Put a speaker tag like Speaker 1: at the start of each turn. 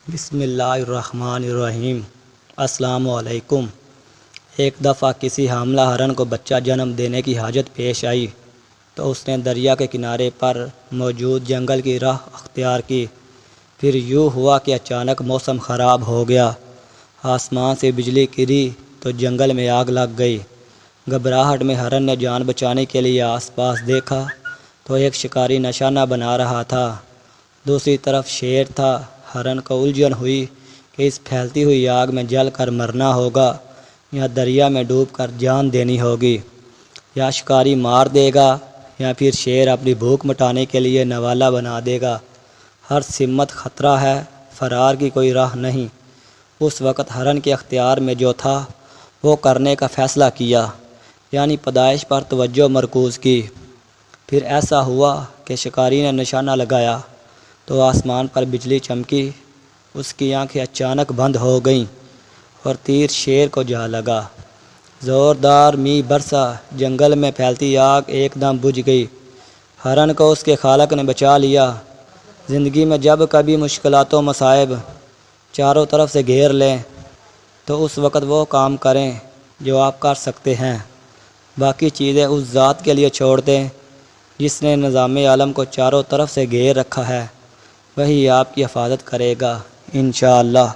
Speaker 1: بسم اللہ الرحمن الرحیم۔ السلام علیکم۔ ایک دفعہ کسی حاملہ ہرن کو بچہ جنم دینے کی حاجت پیش آئی تو اس نے دریا کے کنارے پر موجود جنگل کی راہ اختیار کی۔ پھر یوں ہوا کہ اچانک موسم خراب ہو گیا، آسمان سے بجلی گری تو جنگل میں آگ لگ گئی۔ گھبراہٹ میں ہرن نے جان بچانے کے لیے آس پاس دیکھا تو ایک شکاری نشانہ بنا رہا تھا، دوسری طرف شیر تھا۔ ہرن کو الجھن ہوئی کہ اس پھیلتی ہوئی آگ میں جل کر مرنا ہوگا یا دریا میں ڈوب کر جان دینی ہوگی، یا شکاری مار دے گا یا پھر شیر اپنی بھوک مٹانے کے لیے نوالا بنا دے گا۔ ہر سمت خطرہ ہے، فرار کی کوئی راہ نہیں۔ اس وقت ہرن کے اختیار میں جو تھا وہ کرنے کا فیصلہ کیا، یعنی پیدائش پر توجہ مرکوز کی۔ پھر ایسا ہوا کہ شکاری نے نشانہ لگایا تو آسمان پر بجلی چمکی، اس کی آنکھیں اچانک بند ہو گئیں اور تیر شیر کو جا لگا۔ زوردار میںہ برسا، جنگل میں پھیلتی آگ ایک دم بجھ گئی۔ ہرن کو اس کے خالق نے بچا لیا۔ زندگی میں جب کبھی مشکلات و مصائب چاروں طرف سے گھیر لیں تو اس وقت وہ کام کریں جو آپ کر سکتے ہیں، باقی چیزیں اس ذات کے لیے چھوڑ دیں جس نے نظام عالم کو چاروں طرف سے گھیر رکھا ہے، وہی آپ کی حفاظت کرے گا انشاءاللہ۔